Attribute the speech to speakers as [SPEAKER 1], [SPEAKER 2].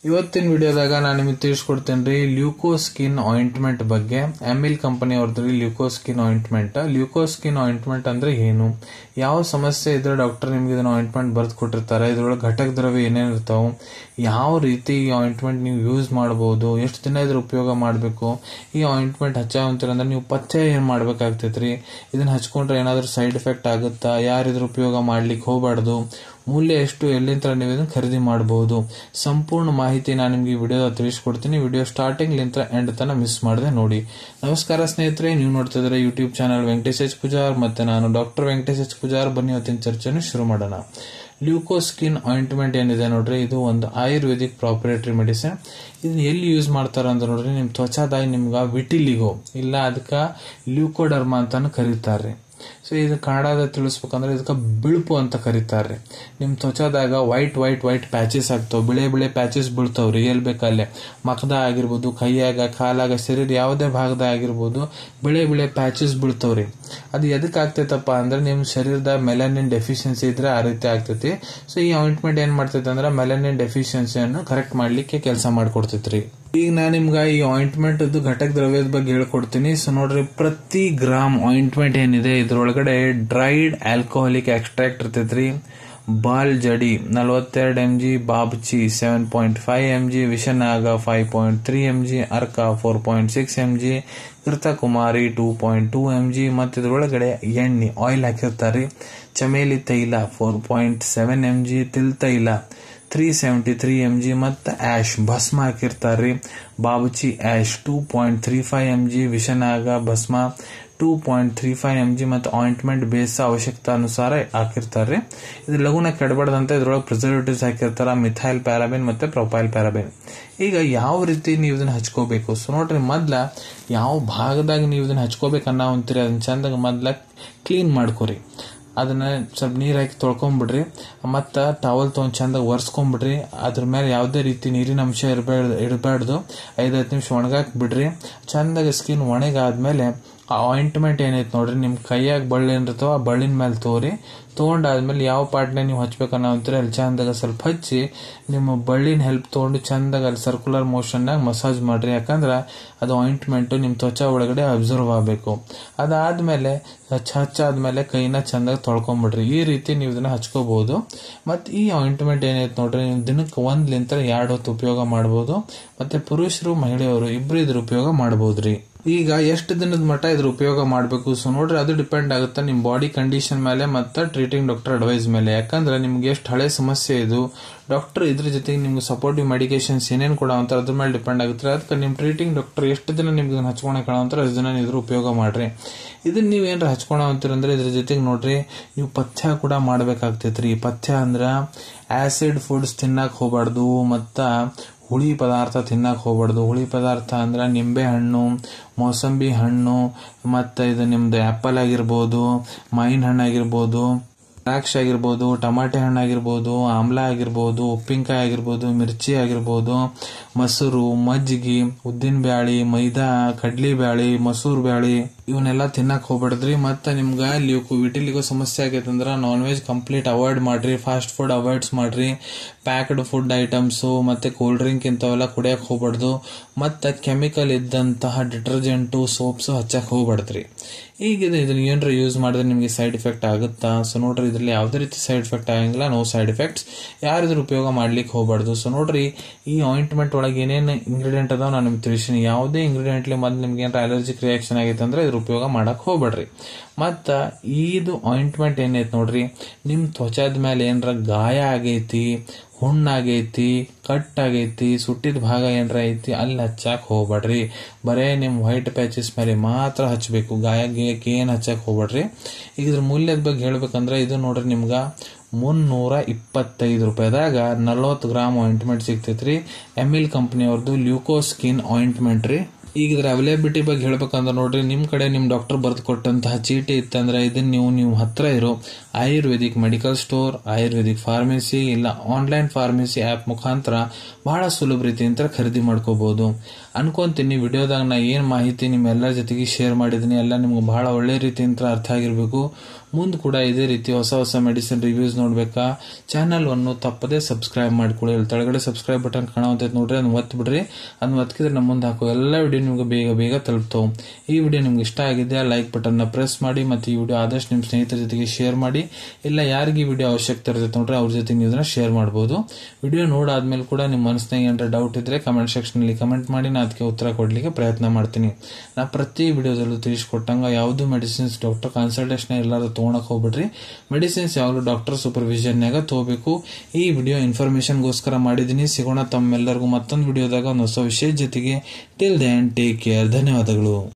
[SPEAKER 1] ಇವತ್ತಿನ ವಿಡಿಯೋದಾಗ ನಾನು ನಿಮಗೆ ತಿಳಿಸ್ಕೊಡ್ತೇನೆ ರೀ ಲ್ಯೂಕೋಸ್ಕಿನ್ ಆಯಿಂಟ್ಮೆಂಟ್ ಬಗ್ಗೆ. ಎಮಿಲ್ ಕಂಪನಿ ಅವ್ರದ್ರಿ ಲ್ಯೂಕೋಸ್ಕಿನ್ ಆಯಿಂಟ್ಮೆಂಟ್. ಲ್ಯೂಕೋಸ್ಕಿನ್ ಆಯಿಂಟ್ಮೆಂಟ್ ಅಂದ್ರೆ ಏನು, ಯಾವ ಸಮಸ್ಯೆ ಇದ್ರೆ ಡಾಕ್ಟರ್ ನಿಮ್ಗೆ ಇದನ್ನ ಆಯಿಂಟ್ಮೆಂಟ್ ಬರ್ದು ಕೊಟ್ಟಿರ್ತಾರೆ, ಇದ್ರೊಳಗೆ ಘಟಕ ದ್ರವ್ಯ ಏನೇನು ಇರ್ತಾವೆ, ಯಾವ ರೀತಿ ಈ ಆಯಿಂಟ್ಮೆಂಟ್ ನೀವು ಯೂಸ್ ಮಾಡಬಹುದು, ಎಷ್ಟು ದಿನ ಇದ್ರ ಉಪಯೋಗ ಮಾಡಬೇಕು, ಈ ಆಯಿಂಟ್ಮೆಂಟ್ ಹಚ್ಚಾವಂತೀರಂದ್ರೆ ನೀವು ಪಥ್ಯ ಏನ್ ಮಾಡ್ಬೇಕಾಗ್ತೈತ್ರಿ, ಇದನ್ನ ಹಚ್ಕೊಂಡ್ರೆ ಏನಾದ್ರೂ ಸೈಡ್ ಎಫೆಕ್ಟ್ ಆಗುತ್ತಾ, ಯಾರು ಇದ್ರ ಉಪಯೋಗ ಮಾಡ್ಲಿಕ್ಕೆ ಹೋಗಬಾರ್ದು, ಮೂಲ್ಯ ಎಷ್ಟು, ಎಲ್ಲಿಂದ ನೀವು ಇದನ್ನು ಖರೀದಿ ಮಾಡಬಹುದು, ಸಂಪೂರ್ಣ ಮಾಹಿತಿ ನಾನು ನಿಮ್ಗೆ ಈ ವಿಡಿಯೋ ತಿಳಿಸ್ಕೊಡ್ತೀನಿ. ವಿಡಿಯೋ ಸ್ಟಾರ್ಟಿಂಗ್ ಲಿಂತ್ರ ಎಂಡ್ ತನ ಮಿಸ್ ಮಾಡದೆ ನೋಡಿ. ನಮಸ್ಕಾರ ಸ್ನೇಹಿತರೆ, ನೀವು ನೋಡ್ತಾ ಇದ್ರೆ YouTube channel Venkatesh H Pujar, ಮತ್ತೆ ನಾನು ಡಾಕ್ಟರ್ ವೆಂಕಟೇಶ್ ಎಚ್ ಪೂಜಾರ್. ಬನ್ನಿ ಇವತ್ತಿನ ಚರ್ಚೆಯನ್ನು ಶುರು ಮಾಡೋಣ. ಲ್ಯೂಕೋಸ್ಕಿನ್ ಆಯಿಂಟ್ಮೆಂಟ್ ಏನಿದೆ ನೋಡ್ರಿ, ಇದು ಒಂದು ಆಯುರ್ವೇದಿಕ್ ಪ್ರಾಪರೇಟರಿ ಮೆಡಿಸಿನ್. ಇದನ್ನ ಎಲ್ಲಿ ಯೂಸ್ ಮಾಡ್ತಾರ ಅಂತ ನೋಡ್ರಿ, ನಿಮ್ ತ್ವಚಾದಾಗಿ ನಿಮ್ಗ ವಿಟಿಲಿಗೋ ಇಲ್ಲ ಅದಕ್ಕೆ ಲ್ಯೂಕೋಡರ್ಮಾ ಅಂತಾನು ಕರೀತಾರ್ರಿ. ಸೊ ಇದು ಕನ್ನಡದ ತಿಳಿಸ್ಬೇಕಂದ್ರೆ ಇದಕ್ಕೆ ಬಿಳುಪು ಅಂತ ಕರೀತಾರ್ರಿ. ನಿಮ್ ತ್ವಚಾದಾಗ ವೈಟ್ ವೈಟ್ ವೈಟ್ ಪ್ಯಾಚಸ್ ಆಗ್ತಾವ, ಬಿಳೆ ಬಿಳೆ ಪ್ಯಾಚಸ್ ಬೀಳ್ತಾವ್ರಿ. ಎಲ್ ಬೇಕಲ್ಲೇ ಮಖದ ಆಗಿರ್ಬೋದು, ಕೈಯಾಗ, ಕಾಲಾಗ, ಶರೀರ ಯಾವುದೇ ಭಾಗದ ಆಗಿರ್ಬೋದು ಬಿಳೆ ಬಿಳೆ ಪ್ಯಾಚಸ್ ಬೀಳ್ತಾವ್ರಿ. ಅದು ಎದಕ್ಕೆ ಆಗ್ತೈತಪ್ಪ ಅಂದ್ರೆ ನಿಮ್ ಶರೀರದ ಮೆಲನಿನ್ ಡೆಫಿಷಿಯನ್ಸಿ ಇದ್ರೆ ಆ ರೀತಿ ಆಗ್ತೈತಿ. ಸೊ ಈ ಆಯಿಂಟ್ಮೆಂಟ್ ಏನ್ ಮಾಡ್ತೈತಿ ಅಂದ್ರೆ ಮೆಲನಿನ್ ಡೆಫಿಷಿಯನ್ಸಿಯನ್ನು ಕರೆಕ್ಟ್ ಮಾಡ್ಲಿಕ್ಕೆ ಕೆಲಸ ಮಾಡ್ಕೊಡ್ತೈತ್ರಿ. ಈಗ ನಾನು ನಿಮ್ಗೆ ಈ ಆಯಿಂಟ್ಮೆಂಟ್ ಘಟಕ ದ್ರವ್ಯದ ಬಗ್ಗೆ ಹೇಳ್ಕೊಡ್ತೀನಿ. ಸೊ ನೋಡ್ರಿ, ಪ್ರತಿ ಗ್ರಾಮ್ ಆಯಿಂಟ್ಮೆಂಟ್ ಏನಿದೆ ಇದ್ರೊಳಗಡೆ ಡ್ರೈಡ್ ಆಲ್ಕೋಹಾಲಿಕ್ ಎಕ್ಸ್ಟ್ರಾಕ್ಟ್ ಇರ್ತೈತ್ರಿ. ಬಾಲ್ ಜಡಿ 42 mg, ಬಾಬ್ಚಿ 7.5 mg, ವಿಷನಾಗ 5.3 mg, ಅರ್ಕ 4.6 mg, ಕೃತಕುಮಾರಿ 2.2 mg. ಮತ್ತು ಇದ್ರೊಳಗಡೆ ಎಣ್ಣೆ ಆಯಿಲ್ ಹಾಕಿರ್ತಾರ್ರಿ. ಚಮೇಲಿ ತೈಲ 4.7 mg, ತಿಲ್ ತೈಲ 373 mg, ಮತ್ತು ಆಶ್ ಭಸ್ಮ ಹಾಕಿರ್ತಾರ್ರಿ. ಬಾಬುಚಿ ಆಶ್ 2.35 mg, ವಿಷನಾಗ ಭಸ್ಮ 2.35 mg, ಮತ್ತು ಆಯಿಂಟ್ಮೆಂಟ್ ಬೇಸ್ ಅವಶ್ಯಕತೆ ಅನುಸಾರ ಹಾಕಿರ್ತಾರ್ರಿ. ಇದು ಲಘುನ ಕೆಡಬಾರ್ದಂತ ಇದ್ರೊಳಗೆ ಪ್ರಿಸರ್ವೇಟಿವ್ಸ್ ಹಾಕಿರ್ತಾರ, ಮಿಥೈಲ್ ಪ್ಯಾರಾಬಿನ್ ಮತ್ತೆ ಪ್ರೊಪೈಲ್ ಪ್ಯಾರಾಬಿನ್. ಈಗ ಯಾವ ರೀತಿ ನೀವು ಇದನ್ನ ಹಚ್ಕೋಬೇಕು? ಸೊ ನೋಡ್ರಿ, ಮೊದ್ಲ ಯಾವ ಭಾಗದಾಗ ನೀವು ಇದನ್ನ ಹಚ್ಕೋಬೇಕು ಅನ್ನೋ ಅಂತೀರಿ ಅದನ್ನ ಚಂದಾಗ ಮೊದ್ಲ ಕ್ಲೀನ್ ಮಾಡ್ಕೊರಿ. ಅದನ್ನ ಸ್ವಲ್ಪ ನೀರ್ ಹಾಕಿ ತೊಳ್ಕೊಂಡ್ಬಿಡ್ರಿ, ಮತ್ತ ಟವಲ್ ತೊಗೊಂಡ್ ಚಂದಾಗ ಒರೆಸ್ಕೊಂಡ್ಬಿಡ್ರಿ. ಅದ್ರ ಮೇಲೆ ಯಾವುದೇ ರೀತಿ ನೀರಿನ ಅಂಶ ಇರಬಾರ್ದು. 5-10 ನಿಮಿಷ ಒಣಗಾಕ್ ಬಿಡ್ರಿ. ಚಂದಾಗ ಸ್ಕಿನ್ ಒಣಗಾದ್ಮೇಲೆ ಆ ಆಯಿಂಟ್ಮೆಂಟ್ ಏನೈತಿ ನೋಡ್ರಿ, ನಿಮ್ ಕೈಯಾಗ ಬಳ್ಳಿ ಏನಿರ್ತಾವ ಆ ಬಳ್ಳಿನ ಮೇಲೆ ತಗೊಂಡಾದ್ಮೇಲೆ ಯಾವ ಪಾರ್ಟ್ನ ನೀವು ಹಚ್ಬೇಕನ್ನೋ ಅಂತೀರಿ ಅಲ್ಲಿ ಚಂದಾಗ ಸ್ವಲ್ಪ ಹಚ್ಚಿ ನಿಮ್ಮ ಬಳ್ಳಿನ ಹೆಲ್ಪ್ ತಗೊಂಡು ಚಂದಾಗ ಅಲ್ಲಿ ಸರ್ಕ್ಯುಲರ್ ಮೋಷನ್ನಾಗ ಮಸಾಜ್ ಮಾಡ್ರಿ. ಯಾಕಂದ್ರ ಅದು ಆಯಿಂಟ್ಮೆಂಟ್ ನಿಮ್ ತ್ವಚಾ ಒಳಗಡೆ ಅಬ್ಸರ್ವ್ ಆಗಬೇಕು. ಅದಾದ್ಮೇಲೆ ಹಚ್ಚಾದ್ಮೇಲೆ ಕೈನ ಚಂದಾಗ ತೊಳ್ಕೊಂಡ್ಬಿಡ್ರಿ. ಈ ರೀತಿ ನೀವು ಇದನ್ನ ಹಚ್ಕೋಬಹುದು. ಮತ್ ಈ ಆಯಿಂಟ್ಮೆಂಟ್ ಏನೈತಿ ನೋಡ್ರಿ, ನೀವು ದಿನಕ್ಕೆ 1-2 ಹೊತ್ತು ಉಪಯೋಗ ಮಾಡಬಹುದು. ಮತ್ತೆ ಪುರುಷರು ಮಹಿಳೆಯರು ಇಬ್ರು ಇದ್ರ ಉಪಯೋಗ ಮಾಡಬಹುದ್ರಿ. ಈಗ ಎಷ್ಟು ದಿನದ ಮಟ್ಟ ಇದ್ರ ಉಪಯೋಗ ಮಾಡಬೇಕು? ಸೊ ನೋಡ್ರಿ, ಅದು ಡಿಪೆಂಡ್ ಆಗುತ್ತೆ ನಿಮ್ ಬಾಡಿ ಕಂಡೀಷನ್ ಮೇಲೆ ಮತ್ತೆ ಟ್ರೀಟಿಂಗ್ ಡಾಕ್ಟರ್ ಅಡ್ವೈಸ್ ಮೇಲೆ. ಯಾಕಂದ್ರೆ ನಿಮ್ಗೆ ಎಷ್ಟು ಹಳೆ ಸಮಸ್ಯೆ ಇದು, ಡಾಕ್ಟರ್ ಇದ್ರ ಜೊತೆಗೆ ನಿಮ್ಗೆ ಸಪೋರ್ಟಿವ್ ಮೆಡಿಕೇಶನ್ಸ್ ಏನೇನು ಕೊಡ ಅಂತಾರೆ ಅದ್ರ ಮೇಲೆ ಡಿಪೆಂಡ್ ಆಗುತ್ತೆ. ಅದಕ್ಕೆ ನಿಮ್ ಟ್ರೀಟಿಂಗ್ ಡಾಕ್ಟರ್ ಎಷ್ಟು ದಿನ ನಿಮ್ಗೆ ಹಚ್ಕೊಳಕ್ ಅಂತಾರೆ ಅಷ್ಟು ದಿನ ಇದ್ರ ಉಪಯೋಗ ಮಾಡ್ರಿ. ಇದನ್ನ ನೀವ್ ಏನಾರ ಹಚ್ಕೊಳಂತೀರಂದ್ರೆ ಇದ್ರ ಜೊತೆಗೆ ನೋಡ್ರಿ, ನೀವು ಪಥ್ಯ ಕೂಡ ಮಾಡ್ಬೇಕಾಗ್ತೈತ್ರಿ. ಪಥ್ಯ ಅಂದ್ರ ಆಸಿಡ್ ಫುಡ್ಸ್ ತಿನ್ನಕ್ ಹೋಗ್ಬಾರ್ದು, ಮತ್ತ ಹುಳಿ ಪದಾರ್ಥ ತಿನ್ನಕ್ ಹೋಗ್ಬಾರ್ದು. ಹುಳಿ ಪದಾರ್ಥ ಅಂದ್ರ ನಿಂಬೆ ಹಣ್ಣು, ಮೋಸಂಬಿ ಹಣ್ಣು, ಮತ್ತೆ ಇದು ನಿಮ್ದು ಆಪಲ್ ಆಗಿರ್ಬೋದು, ಮಾವಿನ ಹಣ್ಣು ಆಗಿರ್ಬೋದು, ದ್ರಾಕ್ಷಿ ಆಗಿರ್ಬೋದು, ಟಮಾಟೆ ಹಣ್ಣು ಆಗಿರ್ಬೋದು, ಆಮ್ಲ ಆಗಿರ್ಬೋದು, ಉಪ್ಪಿನಕಾಯಿ ಆಗಿರ್ಬೋದು, ಮಿರ್ಚಿ ಆಗಿರ್ಬೋದು, ಮೊಸರು, ಮಜ್ಜಿಗೆ, ಉದ್ದಿನ ಬ್ಯಾಳಿ, ಮೈದಾ, ಕಡ್ಲಿ ಬ್ಯಾಳಿ, ಮಸೂರ್ ಬ್ಯಾಳಿ ಇವನ್ನೆಲ್ಲ ತಿನ್ನಕ್ ಹೋಗ್ಬಿಡ್ದ್ರಿ. ಮತ್ತೆ ನಿಮ್ಗ ವಿಟಿಲಿಗೋ ಸಮಸ್ಯೆ ಆಗೈತೆ ಅಂದ್ರ ನಾನ್ ವೆಜ್ ಕಂಪ್ಲೀಟ್ ಅವಾಯ್ಡ್ ಮಾಡ್ರಿ. ಫಾಸ್ಟ್ ಫುಡ್ ಅವಾಯ್ಡ್ಸ್ ಮಾಡ್ರಿ. ಪ್ಯಾಕ್ಡ್ ಫುಡ್ ಐಟಮ್ಸ್ ಮತ್ತೆ ಕೂಲ್ ಡ್ರಿಂಕ್ ಇಂಥವೆಲ್ಲ ಕುಡಿಯಕ್ ಹೋಗ್ಬಾರ್ದು. ಮತ್ತೆ ಕೆಮಿಕಲ್ ಇದ್ದಂತಹ ಡಿಟರ್ಜೆಂಟು, ಸೋಪ್ಸ್ ಹಚ್ಚಕ್ ಹೋಗ್ಬಾರ್ದ್ರಿ. ಈಗ ಇದನ್ನ ಏನ್ರ ಯೂಸ್ ಮಾಡಿದ್ರೆ ನಿಮ್ಗೆ ಸೈಡ್ ಎಫೆಕ್ಟ್ ಆಗುತ್ತಾ? ಸೊ ನೋಡ್ರಿ, ಇದ್ರಲ್ಲಿ ಯಾವುದೇ ರೀತಿ ಸೈಡ್ ಎಫೆಕ್ಟ್ ಆಗಂಗಿಲ್ಲ, ನೋ ಸೈಡ್ ಎಫೆಕ್ಟ್ಸ್. ಯಾರಿದ್ರ ಉಪಯೋಗ ಮಾಡ್ಲಿಕ್ಕೆ ಹೋಗ್ಬಾರ್ದು. ಸೊ ನೋಡ್ರಿ, ಈ ಆಯಿಂಟ್ಮೆಂಟ್ ಒಳಗೆ ಏನೇನು ಇಂಗ್ರೀಡಿಯೆಂಟ್ ಅದಾವ ನಾನು ನಿಮ್ಗೆ ತಿಳಿಸಿನಿ. ಯಾವುದೇ ಇಂಗ್ರೀಡಿಯೆಂಟ್ಲಿ ಮೊದ್ಲು ನಿಮ್ಗೆ ಏನಾರ ಅಲರ್ಜಿಕ್ ರಿಯಾಕ್ಷನ್ ಆಗೈತೆ ಅಂದ್ರೆ ಇದ್ರ ಉಪಯೋಗ ಮಾಡಕ್ ಹೋಗ್ಬೇಡ್ರಿ. ಮತ್ತ ಇದು ಆಯಿಂಟ್ಮೆಂಟ್ ಏನೈತಿ ನೋಡ್ರಿ, ನಿಮ್ ತ್ವಚಾದ ಮೇಲೆ ಏನ್ರ ಗಾಯ ಆಗೈತಿ, ಹುಣ್ಣಾಗೈತಿ, ಕಟ್ಟಾಗೈತಿ, ಸುಟ್ಟಿದ ಭಾಗ ಏನ್ರ ಐತಿ ಅಲ್ಲಿ ಹಚ್ಚಾಕ್ ಹೋಗ್ಬೇಡ್ರಿ. ಬರೇ ನಿಮ್ ವೈಟ್ ಪ್ಯಾಚಸ್ ಮೇಲೆ ಮಾತ್ರ ಹಚ್ಚಬೇಕು, ಗಾಯ ಗೀಯಕ್ಕೆ ಏನ್ ಹಚ್ಚಕ್ ಹೋಗ್ಬೇಡ್ರಿ. ಈಗ ಇದ್ರ ಮೂಲ್ಯದ ಬಗ್ಗೆ ಹೇಳ್ಬೇಕಂದ್ರೆ ಇದು ನೋಡ್ರಿ, ನಿಮ್ಗ 325 ರೂಪಾಯಿದಾಗ 40 ಗ್ರಾಮ್ ಆಯಿಂಟ್ಮೆಂಟ್ ಸಿಗ್ತೈತ್ರಿ. ಎಮಿಲ್ ಕಂಪನಿ ಅವ್ರದ್ದು ಲ್ಯೂಕೋಸ್ಕಿನ್ ಆಯಿಂಟ್ಮೆಂಟ್ ರೀ. ಈಗ ಇದ್ರ ಅವೈಲೇಬಿಲಿಟಿ ಬಗ್ಗೆ ಹೇಳ್ಬೇಕಂದ್ರೆ ನೋಡ್ರಿ, ನಿಮ್ ಕಡೆ ನಿಮ್ ಡಾಕ್ಟರ್ ಬರೆದು ಕೊಟ್ಟಂತಹ ಚೀಟಿ ಇತ್ತಂದ್ರೆ ಇದನ್ನ ನೀವು ಹತ್ರ ಇರೋ Ayurvedic medical store, Ayurvedic pharmacy ಇಲ್ಲ ಆನ್ಲೈನ್ ಫಾರ್ಮಸಿ ಆಪ್ ಮುಖಾಂತರ ಬಹಳ ಸುಲಭ ರೀತಿಯಿಂದ ಖರೀದಿ ಮಾಡ್ಕೋಬಹುದು ಅನ್ಕೊಂತೀನಿ. ವಿಡಿಯೋದಾಗ ನಾ ಏನ್ ಮಾಹಿತಿ ನಿಮ್ಮೆಲ್ಲರ ಜೊತೆಗೆ ಶೇರ್ ಮಾಡಿದೀನಿ ಎಲ್ಲ ನಿಮ್ಗೆ ಬಹಳ ಒಳ್ಳೆ ರೀತಿಯಿಂದ ಅರ್ಥ ಆಗಿರ್ಬೇಕು. ಮುಂದೆ ಕೂಡ ಇದೇ ರೀತಿ ಹೊಸ ಹೊಸ ಮೆಡಿಸಿನ್ ರಿವ್ಯೂಸ್ ನೋಡ್ಬೇಕಾ ಚಾನಲ್ ಅನ್ನು ತಪ್ಪದೇ ಸಬ್ಸ್ಕ್ರೈಬ್ ಮಾಡ್ಕೊಳ್ಳಿ. ಕೆಳಗಡೆ ಸಬ್ಸ್ಕ್ರೈಬ್ ಬಟನ್ ಕಾಣುವಂತ ನೋಡ್ರಿ, ಅದನ್ನ ಒತ್ತಿ ಬಿಡ್ರಿ. ಅದನ್ನ ಒತ್ತಿದ್ರೆ ನಮ್ಮ ಮುಂದೆ ಹಾಕೋ ಎಲ್ಲ ವಿಡಿಯೋ ನಿಮ್ಗೆ ಬೇಗ ಬೇಗ ತಲುಪ್ತಾವೆ. ಈ ವಿಡಿಯೋ ನಿಮ್ಗೆ ಇಷ್ಟ ಆಗಿದೆ ಲೈಕ್ ಬಟನ್ ನ ಪ್ರೆಸ್ ಮಾಡಿ, ಮತ್ತೆ ಈ ವಿಡಿಯೋ ಆದಷ್ಟು ನಿಮ್ಮ ಸ್ನೇಹಿತರ ಜೊತೆಗೆ ಶೇರ್ ಮಾಡಿ. ಇಲ್ಲ ಯಾರಿಗೆ ಈ ವಿಡಿಯೋ ಅವಶ್ಯಕತೆ ಇರುತ್ತೆ ನೋಡ್ರಿ ಅವ್ರ ಜೊತೆ ನೀವು ಇದನ್ನ ಶೇರ್ ಮಾಡಬಹುದು. ವಿಡಿಯೋ ನೋಡಾದ್ಮೇಲೆ ಕೂಡ ನಿಮ್ಮ ಮನಸ್ಸಿನಾಗ ಏನಾರ ಡೌಟ್ ಇದ್ರೆ ಕಮೆಂಟ್ ಸೆಕ್ಷನ್ ಅಲ್ಲಿ ಕಮೆಂಟ್ ಮಾಡಿ, ನಾ ಅದಕ್ಕೆ ಉತ್ತರ ಕೊಡ್ಲಿಕ್ಕೆ ಪ್ರಯತ್ನ ಮಾಡ್ತೀನಿ. ನಾ ಪ್ರತಿ ವಿಡಿಯೋದಲ್ಲೂ ತಿಳಿಸ್ಕೊಟ್ಟಂಗ ಯಾವ್ದು ಮೆಡಿಸಿನ್ಸ್ ಡಾಕ್ಟರ್ ಕನ್ಸಲ್ಟೇಷನ್ ಇಲ್ಲಾರ ತಗೊಳಕ್ ಹೋಗ್ಬಿಡ್ರಿ. ಮೆಡಿಸಿನ್ಸ್ ಯಾವಾಗಲೂ ಡಾಕ್ಟರ್ ಸೂಪರ್ವಿಷನ್ನಾಗ ತಗೋಬೇಕು. ಈ ವಿಡಿಯೋ ಇನ್ಫಾರ್ಮೇಶನ್ಗೋಸ್ಕರ ಮಾಡಿದೀನಿ. ಸಿಗೋಣ ತಮ್ಮೆಲ್ಲರಿಗೂ ಮತ್ತೊಂದು ವಿಡಿಯೋದಾಗ ಒಂದು ಹೊಸ ವಿಷಯ ಜೊತೆಗೆ. Till then take care. ಧನ್ಯವಾದಗಳು.